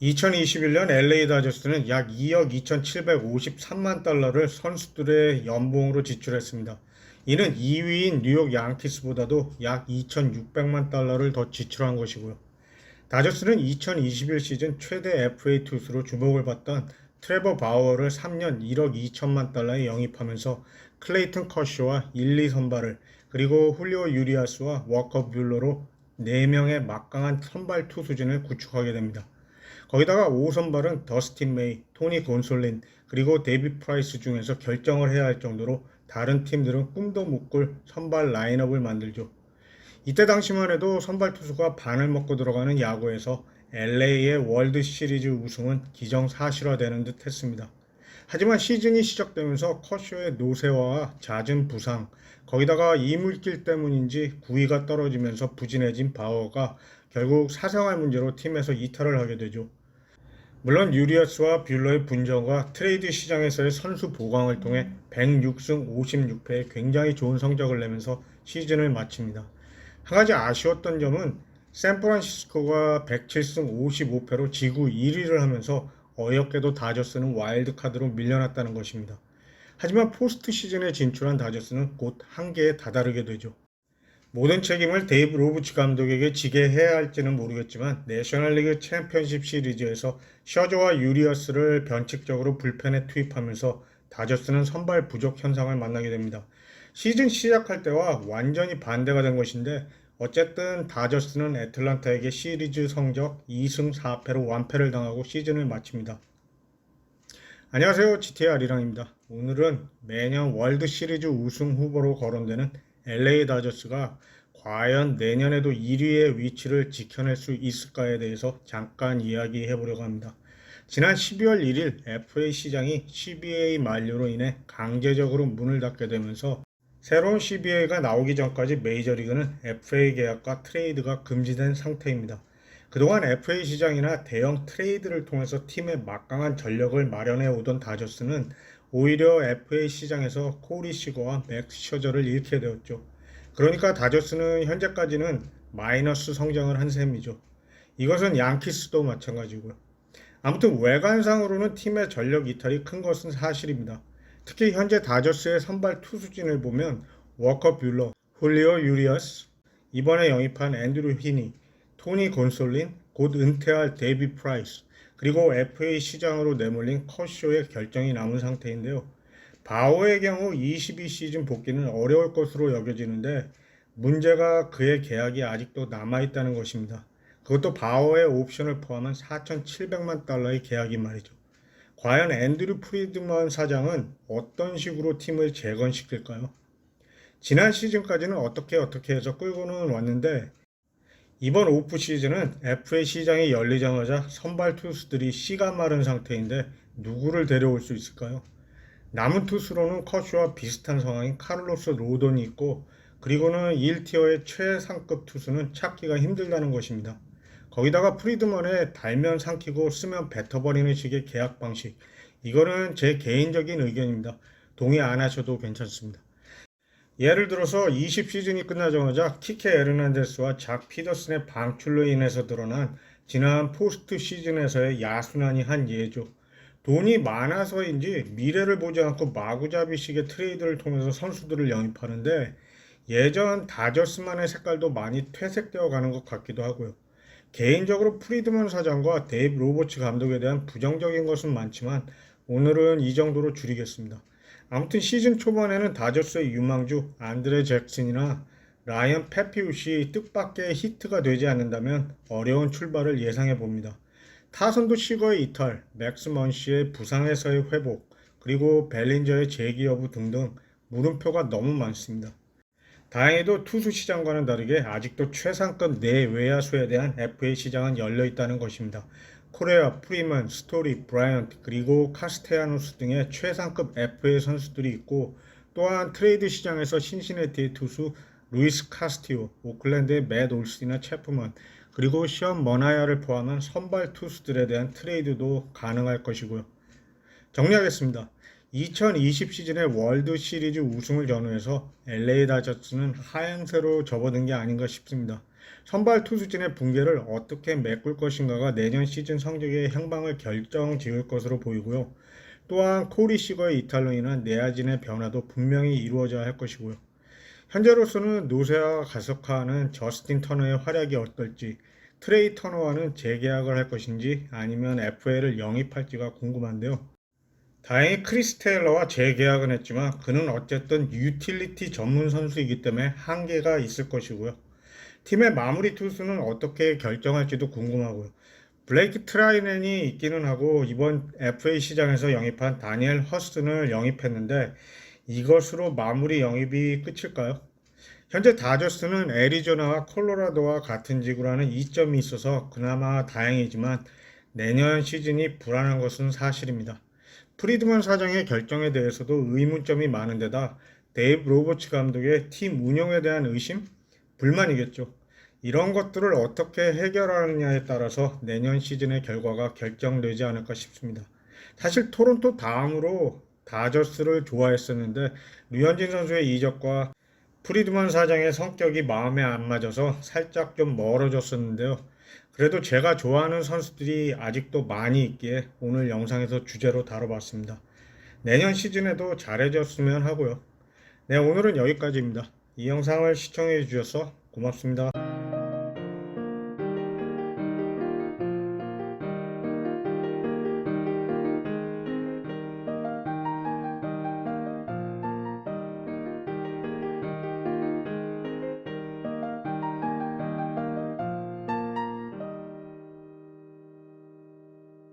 2021년 LA 다저스는 약 2억 2,753만 달러를 선수들의 연봉으로 지출했습니다. 이는 2위인 뉴욕 양키스보다도 약 2,600만 달러를 더 지출한 것이고요. 다저스는 2021 시즌 최대 FA 투수로 주목을 받던 트레버 바우어를 3년 1억 2천만 달러에 영입하면서 클레이튼 커쇼와 1, 2 선발을 그리고 훌리오 유리아스와 워커 뷰러로 4명의 막강한 선발 투수진을 구축하게 됩니다. 거기다가 5선발은 더스틴 메이, 토니 곤솔린, 그리고 데이비 프라이스 중에서 결정을 해야 할 정도로 다른 팀들은 꿈도 못 꿀 선발 라인업을 만들죠. 이때 당시만 해도 선발 투수가 반을 먹고 들어가는 야구에서 LA의 월드 시리즈 우승은 기정사실화되는 듯 했습니다. 하지만 시즌이 시작되면서 커쇼의 노쇠화와 잦은 부상, 거기다가 이물길 때문인지 구위가 떨어지면서 부진해진 바워가 결국 사생활 문제로 팀에서 이탈을 하게 되죠. 물론 유리어스와 뷰러의 분전과 트레이드 시장에서의 선수 보강을 통해 106승 56패의 굉장히 좋은 성적을 내면서 시즌을 마칩니다. 한 가지 아쉬웠던 점은 샌프란시스코가 107승 55패로 지구 1위를 하면서 어이없게도 다저스는 와일드카드로 밀려났다는 것입니다. 하지만 포스트 시즌에 진출한 다저스는 곧 한계에 다다르게 되죠. 모든 책임을 데이브 로브츠 감독에게 지게 해야 할지는 모르겠지만 내셔널리그 챔피언십 시리즈에서 셔저와 유리어스를 변칙적으로 불펜에 투입하면서 다저스는 선발 부족 현상을 만나게 됩니다. 시즌 시작할 때와 완전히 반대가 된 것인데 어쨌든 다저스는 애틀란타에게 시리즈 성적 2승 4패로 완패를 당하고 시즌을 마칩니다. 안녕하세요, GTR 이랑입니다. 오늘은 매년 월드 시리즈 우승 후보로 거론되는 LA 다저스가 과연 내년에도 1위의 위치를 지켜낼 수 있을까에 대해서 잠깐 이야기해 보려고 합니다. 지난 12월 1일 FA 시장이 CBA 만료로 인해 강제적으로 문을 닫게 되면서 새로운 CBA가 나오기 전까지 메이저리그는 FA 계약과 트레이드가 금지된 상태입니다. 그동안 FA 시장이나 대형 트레이드를 통해서 팀의 막강한 전력을 마련해 오던 다저스는 오히려 FA 시장에서 코리 시거와 맥스 셔저를 잃게 되었죠. 그러니까 다저스는 현재까지는 마이너스 성장을 한 셈이죠. 이것은 양키스도 마찬가지고요. 아무튼 외관상으로는 팀의 전력 이탈이 큰 것은 사실입니다. 특히 현재 다저스의 선발 투수진을 보면 워커 뷰러, 훌리오 유리어스, 이번에 영입한 앤드류 히니, 토니 곤솔린, 곧 은퇴할 데이비 프라이스, 그리고 FA 시장으로 내몰린 커쇼의 결정이 남은 상태인데요. 바오의 경우 22 시즌 복귀는 어려울 것으로 여겨지는데 문제가 그의 계약이 아직도 남아있다는 것입니다. 그것도 바오의 옵션을 포함한 4,700만 달러의 계약이 말이죠. 과연 앤드류 프리드먼 사장은 어떤 식으로 팀을 재건시킬까요? 지난 시즌까지는 어떻게 해서 끌고는 왔는데 이번 오프 시즌은 FA 시장이 열리자마자 선발 투수들이 씨가 마른 상태인데 누구를 데려올 수 있을까요? 남은 투수로는 커쇼와 비슷한 상황인 카를로스 로돈이 있고 그리고는 1티어의 최상급 투수는 찾기가 힘들다는 것입니다. 거기다가 프리드먼의 달면 삼키고 쓰면 뱉어버리는 식의 계약 방식, 이거는 제 개인적인 의견입니다. 동의 안 하셔도 괜찮습니다. 예를 들어서 20 시즌이 끝나자마자 키케 에르난데스와 작 피더슨의 방출로 인해서 드러난 지난 포스트 시즌에서의 야순환이 한 예죠. 돈이 많아서인지 미래를 보지 않고 마구잡이식의 트레이드를 통해서 선수들을 영입하는데 예전 다저스만의 색깔도 많이 퇴색되어 가는 것 같기도 하고요. 개인적으로 프리드먼 사장과 데이브 로버츠 감독에 대한 부정적인 것은 많지만 오늘은 이 정도로 줄이겠습니다. 아무튼 시즌 초반에는 다저스의 유망주 안드레 잭슨이나 라이언 페피우시 뜻밖의 히트가 되지 않는다면 어려운 출발을 예상해 봅니다. 타선도 시거의 이탈, 맥스 먼시의 부상에서의 회복, 그리고 벨린저의 재기 여부 등등 물음표가 너무 많습니다. 다행히도 투수 시장과는 다르게 아직도 최상급 내외야수에 대한 FA 시장은 열려 있다는 것입니다. 코레아, 프리먼, 스토리, 브라이언트, 그리고 카스테야노스 등의 최상급 FA 선수들이 있고 또한 트레이드 시장에서 신시내티의 투수 루이스 카스티오, 오클랜드의 맷 올스나 체프먼, 그리고 시언 머나야를 포함한 선발 투수들에 대한 트레이드도 가능할 것이고요. 정리하겠습니다. 2020 시즌의 월드 시리즈 우승을 전후해서 LA 다저스는 하향세로 접어든 게 아닌가 싶습니다. 선발 투수진의 붕괴를 어떻게 메꿀 것인가가 내년 시즌 성적의 향방을 결정지을 것으로 보이고요. 또한 코리 시거의 이탈로 인한 내야진의 변화도 분명히 이루어져야 할 것이고요. 현재로서는 노세와 가속화하는 저스틴 터너의 활약이 어떨지, 트레이 터너와는 재계약을 할 것인지 아니면 FA를 영입할지가 궁금한데요. 다행히 크리스 테일러와 재계약은 했지만 그는 어쨌든 유틸리티 전문 선수이기 때문에 한계가 있을 것이고요. 팀의 마무리 투수는 어떻게 결정할지도 궁금하고요. 블레이크 트라이넨이 있기는 하고 이번 FA 시장에서 영입한 다니엘 허슨을 영입했는데 이것으로 마무리 영입이 끝일까요? 현재 다저스는 애리조나와 콜로라도와 같은 지구라는 이점이 있어서 그나마 다행이지만 내년 시즌이 불안한 것은 사실입니다. 프리드먼 사장의 결정에 대해서도 의문점이 많은 데다 데이브 로버츠 감독의 팀 운영에 대한 의심? 불만이겠죠. 이런 것들을 어떻게 해결하느냐에 따라서 내년 시즌의 결과가 결정되지 않을까 싶습니다. 사실 토론토 다음으로 다저스를 좋아했었는데 류현진 선수의 이적과 프리드먼 사장의 성격이 마음에 안 맞아서 살짝 좀 멀어졌었는데요. 그래도 제가 좋아하는 선수들이 아직도 많이 있기에 오늘 영상에서 주제로 다뤄봤습니다. 내년 시즌에도 잘해줬으면 하고요. 네, 오늘은 여기까지입니다. 이 영상을 시청해 주셔서 고맙습니다.